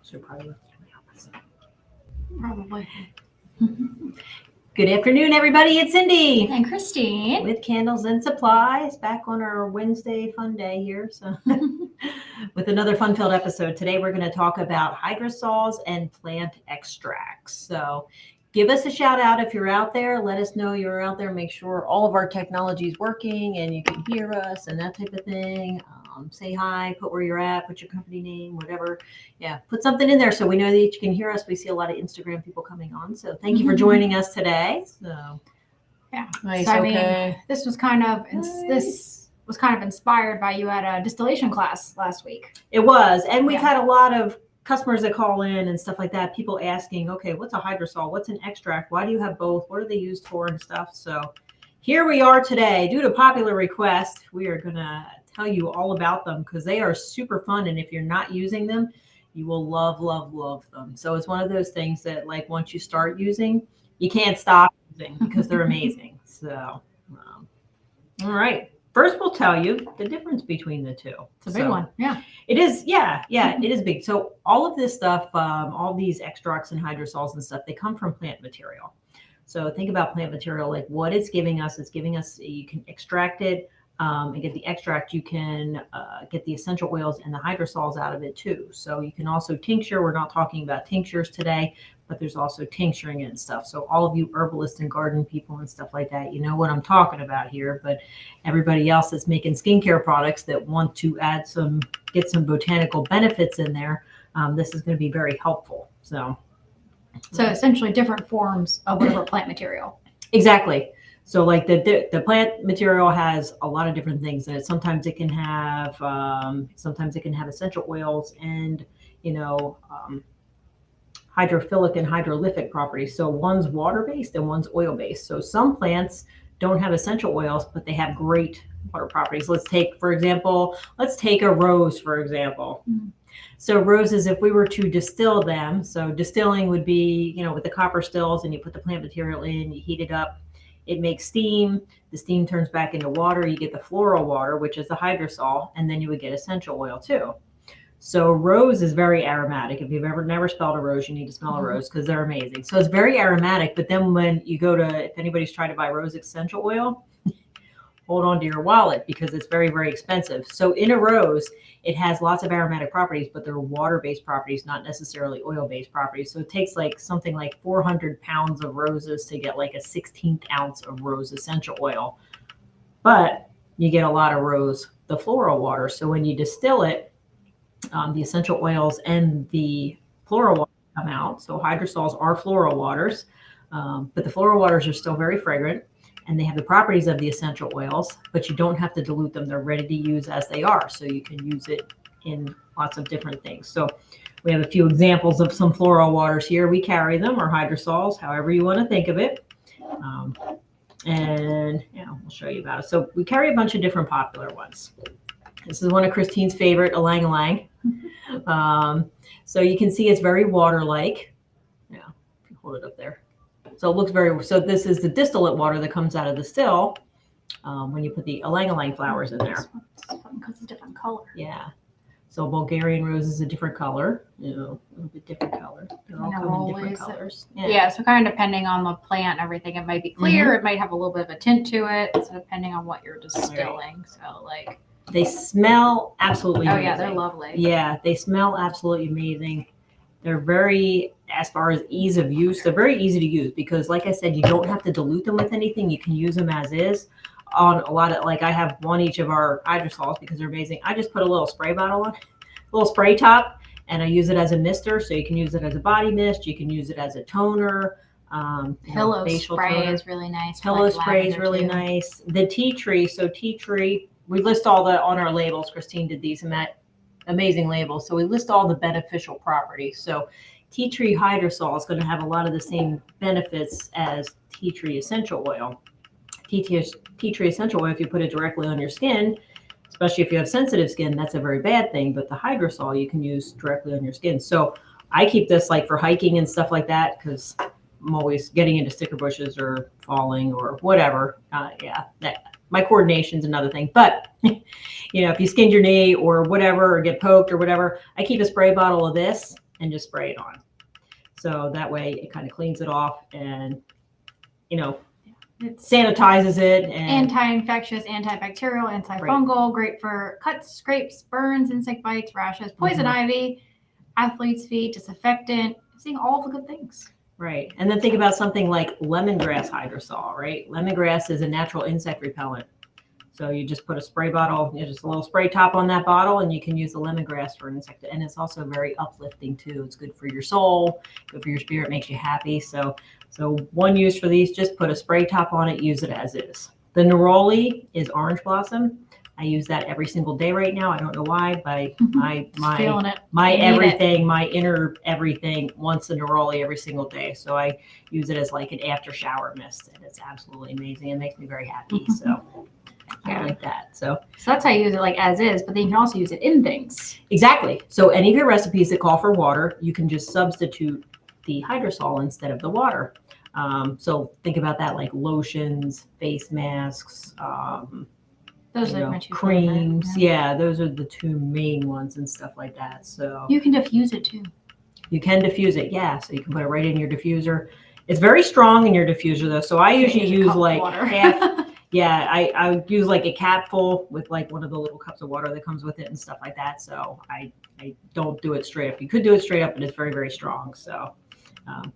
Should probably look in the opposite. Probably. Good afternoon, everybody. It's Cindy And Christine. with Candles and Supplies, back on our Wednesday fun day here. So, with another fun-filled episode. Today, we're going to talk about hydrosols and plant extracts. So, give us a shout out if you're out there. Let us know you're out there. Make sure all of our technology is working and you can hear us and that type of thing. Say hi, put where you're at, put your company name, whatever. Yeah, put something in there so we know that you can hear us. We see a lot of Instagram people coming on. So thank you for joining us today. So yeah, nice. So, I Okay. mean, this was kind of inspired by you at a distillation class last week. It was, and we've Yeah. had a lot of customers that call in and stuff like that. People asking, okay, what's a hydrosol? What's an extract? Why do you have both? What are they used for and stuff? So here we are today. Due to popular request, we are gonna tell you all about them because they are super fun. And if you're not using them, you will love, love, love them. So it's one of those things that, like, once you start using, you can't stop using because they're amazing. So, all right. First, we'll tell you the difference between the two. It's a big one. Yeah. It is. Yeah. It is big. So all of this stuff, all these extracts and hydrosols and stuff, they come from plant material. So think about plant material, like what it's giving us. It's giving us, you can extract it and get the extract. You can get the essential oils and the hydrosols out of it too. So you can also tincture. We're not talking about tinctures today, but there's also tincturing and stuff. So all of you herbalists and garden people and stuff like that, you know what I'm talking about here. But everybody else that's making skincare products that want to get some botanical benefits in there, this is going to be very helpful. So essentially different forms of whatever plant material. Exactly. So like the plant material has a lot of different things in it. Sometimes it can have essential oils and, hydrophilic and hydrolyphic properties. So one's water-based and one's oil-based. So some plants don't have essential oils, but they have great water properties. Let's take a rose, for example. Mm-hmm. So roses, if we were to distill them, so distilling would be, with the copper stills, and you put the plant material in, you heat it up, it makes steam. The steam turns back into water. You get the floral water, which is the hydrosol, and then you would get essential oil too. So rose is very aromatic. If you've never smelled a rose, you need to smell a rose because they're amazing. So it's very aromatic. But then when you if anybody's tried to buy rose essential oil, hold on to your wallet because it's very, very expensive. So in a rose, it has lots of aromatic properties, but they're water-based properties, not necessarily oil-based properties. So it takes like something like 400 pounds of roses to get like a 16th ounce of rose essential oil. But you get a lot of the floral water. So when you distill it, the essential oils and the floral water come out. So hydrosols are floral waters, but the floral waters are still very fragrant. And they have the properties of the essential oils, but you don't have to dilute them. They're ready to use as they are. So you can use it in lots of different things. So we have a few examples of some floral waters here. We carry them, or hydrosols, however you want to think of it. We'll show you about it. So we carry a bunch of different popular ones. This is one of Christine's favorite, ylang ylang. So you can see it's very water-like. Yeah, hold it up there. So it looks so this is the distillate water that comes out of the still when you put the ylang ylang flowers in there. Because it's a different color. Yeah. So Bulgarian rose is a different color, a little bit different color. They're all come in different colors. Yeah, so kind of depending on the plant and everything, it might be clear, it might have a little bit of a tint to it, so depending on what you're distilling. So like they smell absolutely amazing. Yeah, they're lovely. Yeah, they smell absolutely amazing. They're as far as ease of use, they're very easy to use because, like I said, you don't have to dilute them with anything. You can use them as is. On a lot of, I have one each of our hydrosols because they're amazing. I just put a little spray bottle on, a little spray top, and I use it as a mister. So you can use it as a body mist. You can use it as a toner. Pillow spray is really nice. Pillow spray is really nice. The tea tree. So tea tree, we list all on our labels. Christine did these amazing labels. So we list all the beneficial properties. So tea tree hydrosol is going to have a lot of the same benefits as tea tree essential oil. Tea tree essential oil, if you put it directly on your skin, especially if you have sensitive skin, that's a very bad thing. But the hydrosol you can use directly on your skin. So I keep this for hiking and stuff like that because I'm always getting into sticker bushes or falling or whatever. My coordination's another thing. But, if you skinned your knee or whatever, or get poked or whatever, I keep a spray bottle of this and just spray it on. So that way it kind of cleans it off and, It's sanitizes it. And anti-infectious, antibacterial, antifungal, great for cuts, scrapes, burns, insect bites, rashes, poison ivy, athlete's feet, disinfectant, seeing all the good things. Right. And then think about something like lemongrass hydrosol, right? Lemongrass is a natural insect repellent. So you just put a spray bottle, just a little spray top on that bottle, and you can use the lemongrass for an insect. And it's also very uplifting too. It's good for your soul, good for your spirit, makes you happy. So one use for these, just put a spray top on it, use it as is. The neroli is orange blossom. I use that every single day right now. I don't know why, but Feeling it. my everything, my inner everything wants the neroli every single day. So I use it as like an after shower mist, and it's absolutely amazing. It makes me very happy. So I like that. So that's how you use it like as is, but then you can also use it in things. Exactly. So any of your recipes that call for water, you can just substitute the hydrosol instead of the water. So think about that, like lotions, face masks, those are my two creams. favorite, Yeah, those are the two main ones and stuff like that. So you can diffuse it too. You can diffuse it, yeah. So you can put it right in your diffuser. It's very strong in your diffuser though. So I usually use like half. Yeah, I use like a capful with like one of the little cups of water that comes with it and stuff like that. So I don't do it straight up. You could do it straight up, but it's very, very strong. So,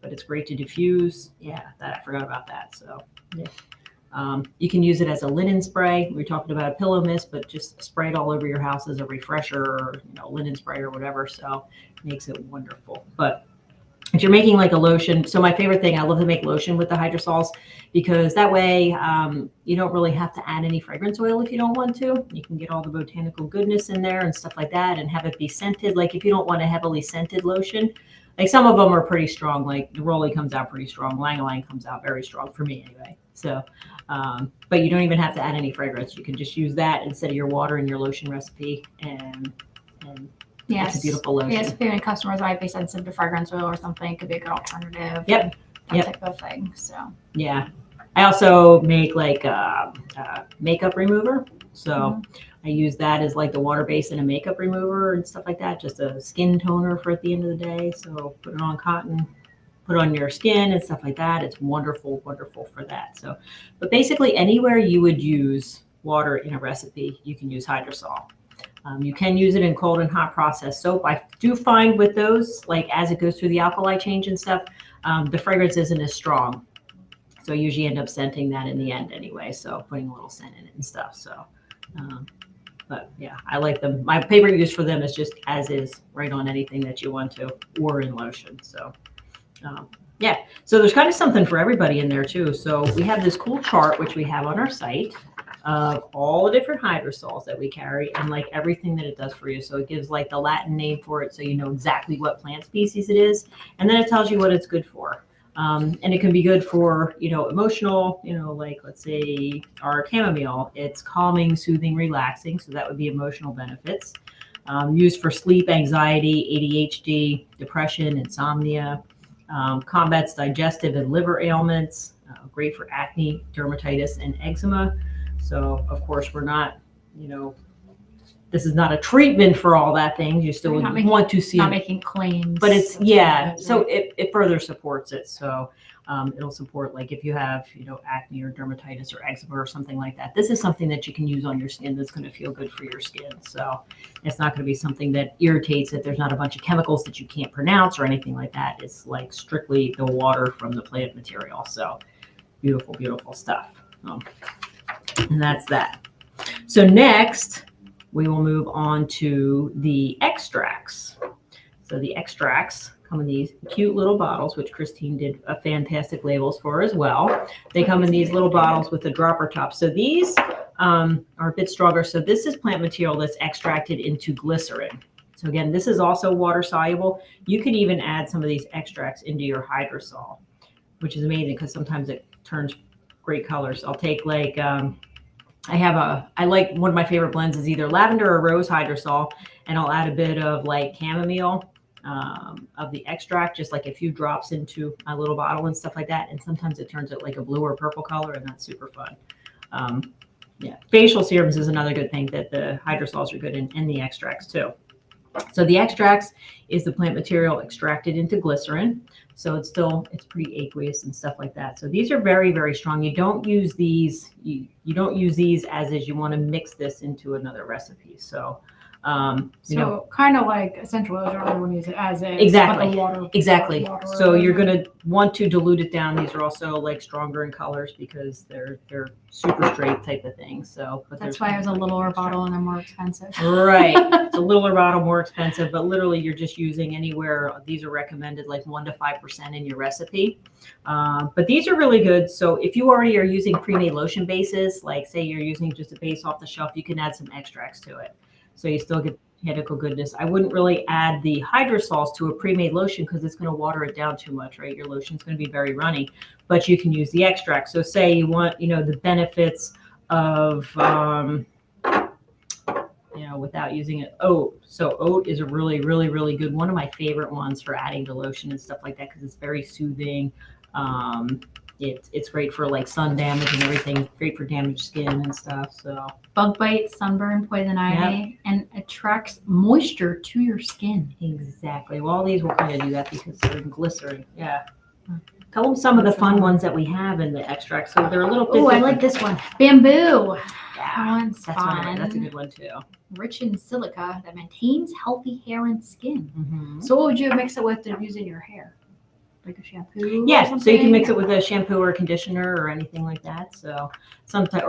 but it's great to diffuse. Yeah, I forgot about that. So yeah. You can use it as a linen spray. We were talking about a pillow mist, but just spray it all over your house as a refresher, or linen spray or whatever. So it makes it wonderful. But if you're making like a lotion, so my favorite thing, I love to make lotion with the hydrosols, because that way you don't really have to add any fragrance oil if you don't want to. You can get all the botanical goodness in there and stuff like that and have it be scented. Like if you don't want a heavily scented lotion, like some of them are pretty strong, like the Rolly comes out pretty strong, Lang comes out very strong for me anyway. So, but you don't even have to add any fragrance. You can just use that instead of your water in your lotion recipe, and yes, it's a beautiful lotion. Yes, if you have any customers might be sensitive to fragrance oil or something, it could be a good alternative. Yep. That type of thing. So yeah, I also make like a makeup remover. So I use that as like the water base in a makeup remover and stuff like that. Just a skin toner for at the end of the day. So put it on cotton, put it on your skin and stuff like that. It's wonderful, wonderful for that. So, but basically anywhere you would use water in a recipe, you can use hydrosol. You can use it in cold and hot processed soap. I do find with those, like as it goes through the alkali change and stuff, the fragrance isn't as strong. So I usually end up scenting that in the end anyway. So putting a little scent in it and stuff. So, but yeah, I like them. My favorite use for them is just as is, right on anything that you want to, or in lotion. So yeah, so there's kind of something for everybody in there too. So we have this cool chart, which we have on our site, of all the different hydrosols that we carry and like everything that it does for you. So it gives like the Latin name for it, so you know exactly what plant species it is, and then it tells you what it's good for. And it can be good for, emotional, like let's say our chamomile, it's calming, soothing, relaxing. So that would be emotional benefits. Used for sleep, anxiety, ADHD, depression, insomnia, combats digestive and liver ailments, great for acne, dermatitis, and eczema. So of course we're not, this is not a treatment for all that things. You still would want to see, not making claims, but it's, yeah. So it further supports it. So it'll support, like if you have, acne or dermatitis or eczema or something like that, this is something that you can use on your skin that's going to feel good for your skin. So it's not going to be something that irritates it. There's not a bunch of chemicals that you can't pronounce or anything like that. It's like strictly the water from the plant material. So beautiful, beautiful stuff. And that's that. So next, we will move on to the extracts. So the extracts come in these cute little bottles, which Christine did a fantastic labels for as well. They come in these little bottles with a dropper top. So these are a bit stronger. So this is plant material that's extracted into glycerin. So again, this is also water soluble. You could even add some of these extracts into your hydrosol, which is amazing because sometimes it turns great colors. I'll take like, I like, one of my favorite blends is either lavender or rose hydrosol, and I'll add a bit of like chamomile of the extract, just like a few drops into my little bottle and stuff like that. And sometimes it turns it like a blue or purple color, and that's super fun. Yeah, facial serums is another good thing that the hydrosols are good in, and the extracts too. So the extracts is the plant material extracted into glycerin. So it's pretty aqueous and stuff like that. So these are very, very strong. You don't use these, you don't use these as is. You want to mix this into another recipe. So, kind of like essential oils, you don't want to use it as is. Exactly. But the water, Exactly. water So you're going to want to dilute it down. These are also like stronger in colors because they're super straight type of thing. So, but that's why it was a littler bottle and they're more expensive. Right. It's a littler bottle, more expensive, but literally you're just using anywhere. These are recommended like 1 to 5% in your recipe. But these are really good. So if you already are using pre-made lotion bases, like say you're using just a base off the shelf, you can add some extracts to it. So you still get botanical goodness. I wouldn't really add the hydrosols to a pre-made lotion because it's going to water it down too much, right? Your lotion's going to be very runny, but you can use the extract. So say you want, the benefits of, without using it, oat. So oat is a really, really, really good, one of my favorite ones for adding to lotion and stuff like that because it's very soothing. It's great for like sun damage and everything. Great for damaged skin and stuff. So bug bites, sunburn, poison ivy, and attracts moisture to your skin. Exactly. Well, all these will kind of do that because they're in glycerin. Yeah. Tell them some of the fun ones that we have in the extract. So they're a little bit. Oh, I like this one. Bamboo. Yeah, that's a good one too. Rich in silica that maintains healthy hair and skin. Mm-hmm. So what would you mix it with to use in your hair? Like a shampoo? Yeah, so you can mix it with a shampoo or a conditioner or anything like that. So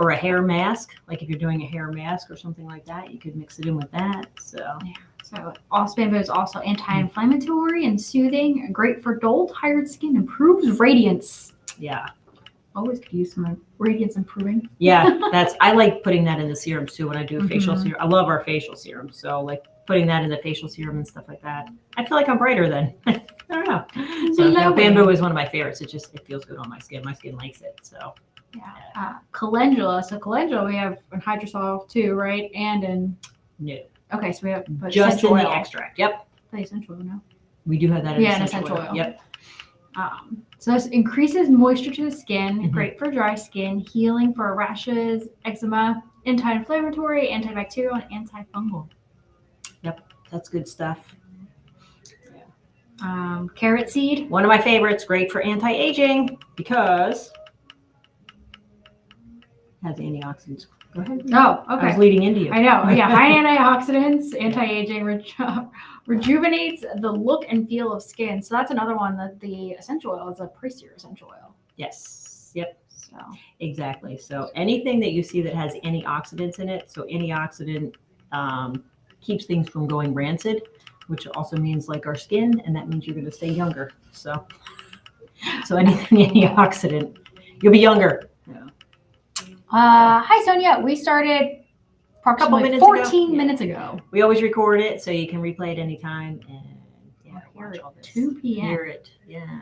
or a hair mask, like if you're doing a hair mask or something like that, you could mix it in with that. So yeah. So bamboo is also anti-inflammatory and soothing, great for dull, tired skin, improves radiance. Yeah. Always could use some radiance improving. Yeah, I like putting that in the serums too when I do a facial serum. I love our facial serum. So like putting that in the facial serum and stuff like that. I feel like I'm brighter then. I don't know. So bamboo is one of my favorites. It feels good on my skin. My skin likes it. So yeah. Calendula. So calendula we have in hydrosol too, right? And in Okay, so we have just in the extract. Yep. Essential oil now. We do have that in essential oil. Yep. So this increases moisture to the skin, great for dry skin, healing for rashes, eczema, anti-inflammatory, antibacterial, and antifungal. Yep, that's good stuff. Carrot seed. One of my favorites, great for anti-aging because it has antioxidants. Go ahead. Oh, okay. I was leading into you. I know. Yeah, high antioxidants, anti-aging, rejuvenates the look and feel of skin. So that's another one that the essential oil is a pricier essential oil. Yes. Yep. So exactly. So anything that you see that has antioxidants in it. So antioxidant keeps things from going rancid, which also means like our skin, and that means you're going to stay younger. So anything antioxidant, you'll be younger. Yeah. Hi, Sonia. We started approximately 14 minutes ago. We always record it so you can replay it anytime. And here at 2 p.m. Hear it. Yeah.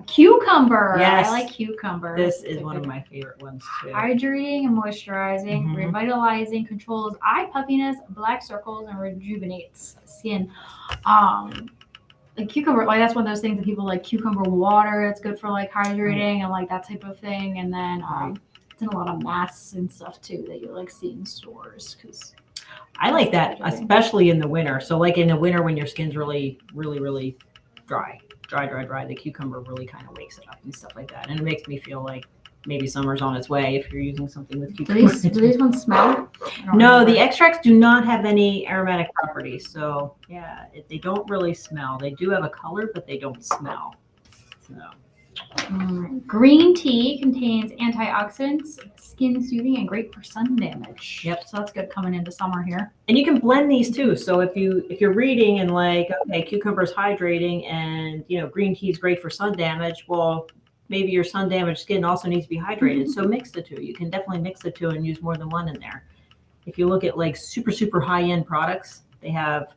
Cucumber. Yes. I like cucumber. This is one of my favorite ones too. Hydrating and moisturizing, revitalizing, controls eye puffiness, black circles, and rejuvenates skin. Like cucumber, like that's one of those things that people like cucumber water. It's good for like hydrating and like that type of thing. And then it's in a lot of masks and stuff too that you like see in stores because I like that, especially in the winter. So like in the winter when your skin's really, really, really dry, the cucumber really kind of wakes it up and stuff like that. And it makes me feel like maybe summer's on its way if you're using something with cucumber. Do these ones smell? No, the extracts do not have any aromatic properties. So yeah, they don't really smell. They do have a color, but they don't smell. So. Green tea contains antioxidants, skin soothing, and great for sun damage. Yep. So that's good coming into summer here. And you can blend these too. So if you're reading and like, okay, cucumber's hydrating and green tea is great for sun damage. Well, maybe your sun damaged skin also needs to be hydrated. So mix the two. You can definitely mix the two and use more than one in there. If you look at like super, super high end products, they have,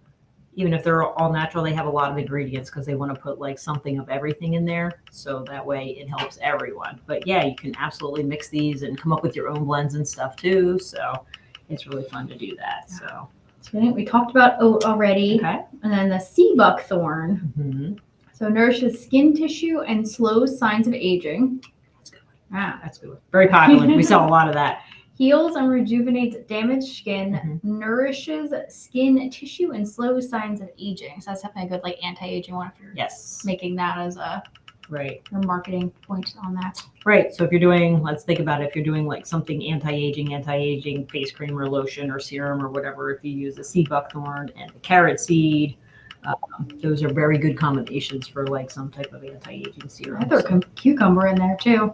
even if they're all natural, they have a lot of ingredients because they want to put like something of everything in there. So that way it helps everyone. But yeah, you can absolutely mix these and come up with your own blends and stuff too. So it's really fun to do that. So we talked about oat already. Okay. And then the sea buckthorn. So nourishes skin tissue and slows signs of aging. That's good. That's good. Very popular. We sell a lot of that. Heals and rejuvenates damaged skin, Mhm. nourishes skin tissue, and slows signs of aging. So that's definitely a good like anti-aging one if you're Yes. making that as a Right. your marketing point on that. Right. So if you're doing, let's think about it, if you're doing like something anti-aging face cream or lotion or serum or whatever, if you use the sea buckthorn and the carrot seed, those are very good combinations for like some type of anti-aging serum. I throw cucumber in there too.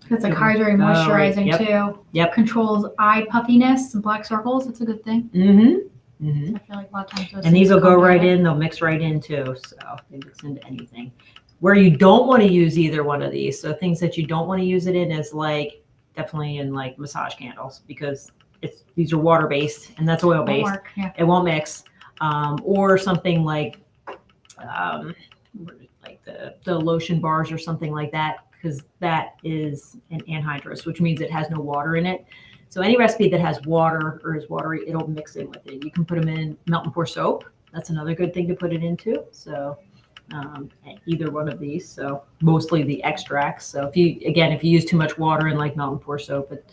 It's like hydrating, moisturizing too. Yep. Controls eye puffiness and black circles. That's a good thing. Mm-hmm. Mm-hmm. I feel like a lot of times those And these will things go come right together. in. They'll mix right in too. So they mix into anything. Where you don't want to use either one of these, so things that you don't want to use it in is like definitely in like massage candles because these are water based and that's oil based. Won't work, yeah. It won't mix. Or something like the lotion bars or something like that, because that is an anhydrous, which means it has no water in it. So any recipe that has water or is watery, it'll mix in with it. You can put them in melt and pour soap. That's another good thing to put it into. So either one of these. So mostly the extracts. So if you use too much water in like melt and pour soap, it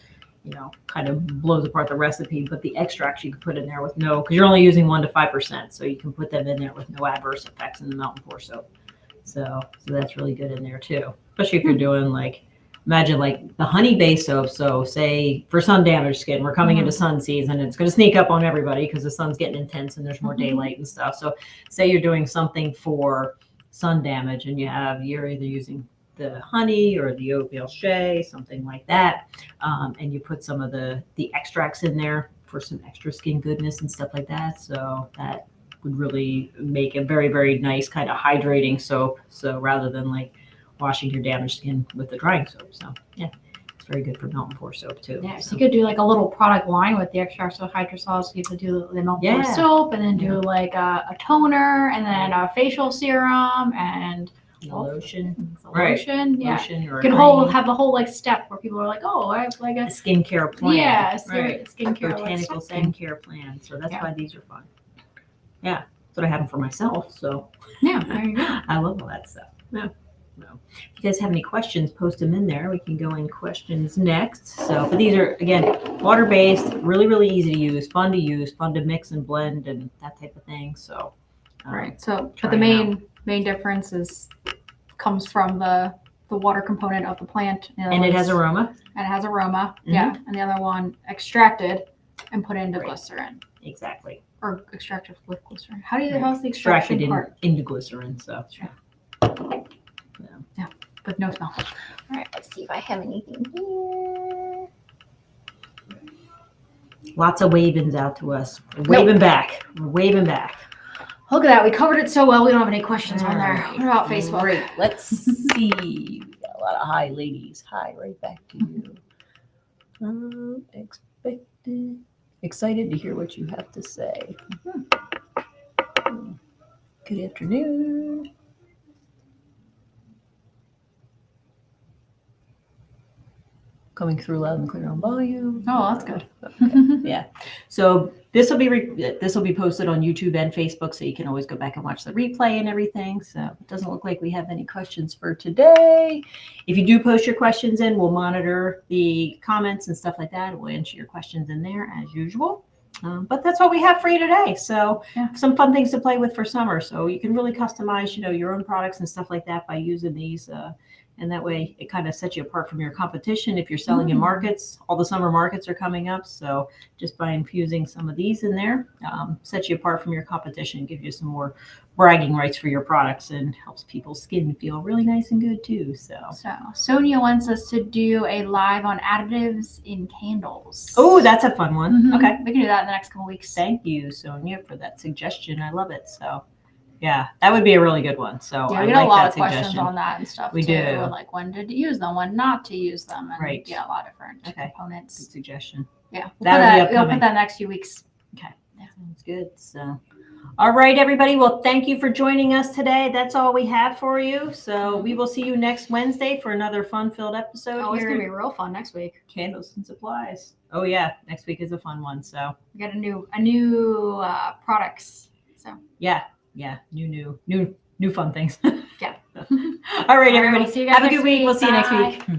kind of blows apart the recipe. But the extracts you can put in there with because you're only using 1 to 5%, so you can put them in there with no adverse effects in the melt and pour soap. So that's really good in there too, especially if you're doing like, imagine like the honey based soap. So say for sun damaged skin, we're coming into sun season, it's going to sneak up on everybody because the sun's getting intense and there's more daylight and stuff. So say you're doing something for sun damage and you're either using the honey or the oatmeal shea, something like that, and you put some of the extracts in there for some extra skin goodness and stuff like that. So that would really make a very, very nice kind of hydrating soap. So rather than like washing your damaged skin with the drying soap. So yeah, it's very good for melt and pour soap too. Yeah, so you could do like a little product line with the extracts of Hydrosols. So you could do the melt and pour soap and then do like a toner and then a facial serum and lotion. Lotion, yeah. Lotion or you can have the whole like step where people are like, oh, I have like a skincare plan. Yeah, skincare botanical skincare plan. So that's why these are fun. Yeah, that's what I have them for myself. So yeah, there you go. I love all that stuff. Yeah. So, if you guys have any questions, post them in there. We can go in questions next. So, but these are again water-based, really, really easy to use, fun to mix and blend and that type of thing. So, right. So, but the main difference comes from the water component of the plant, and it has aroma. And it has aroma. Mm-hmm. Yeah, and the other one extracted and put into glycerin. Exactly. Or extracted with glycerin. How's the extraction part? Into glycerin. So. Yeah, with no smell. All right, let's see if I have anything here. Lots of wavings out to us. We're waving back. We're waving back. Look at that. We covered it so well. We don't have any questions on there. What about Facebook? Great. Let's see. We got a lot of hi, ladies. Hi, right back to you. Excited to hear what you have to say. Good afternoon. Coming through loud and clear on volume. Oh, that's good. Okay. Yeah. So this will be posted on YouTube and Facebook, so you can always go back and watch the replay and everything. So it doesn't look like we have any questions for today. If you do post your questions in, we'll monitor the comments and stuff like that. We'll answer your questions in there as usual. But that's what we have for you today. So some fun things to play with for summer. So you can really customize, your own products and stuff like that by using these. And that way it kind of sets you apart from your competition. If you're selling in markets, all the summer markets are coming up. So just by infusing some of these in there, sets you apart from your competition, gives you some more bragging rights for your products and helps people's skin feel really nice and good too. So Sonia wants us to do a live on additives in candles. Oh, that's a fun one. Mm-hmm. Okay. We can do that in the next couple weeks. Thank you, Sonia, for that suggestion. I love it. So yeah, that would be a really good one. So yeah, we get a lot of questions on that and stuff. We too. do. Like when to use them, when not to use them, and right. Yeah, a lot of different components. Good suggestion. Yeah, we'll put that next few weeks. Okay, yeah, sounds good. So, all right, everybody. Well, thank you for joining us today. That's all we have for you. So we will see you next Wednesday for another fun-filled episode. Oh, it's gonna be real fun next week. Candles and supplies. Oh yeah, next week is a fun one. So we got a new products. So yeah, new fun things. Yeah. All right, everybody. See you guys have a good week. We'll see you next week.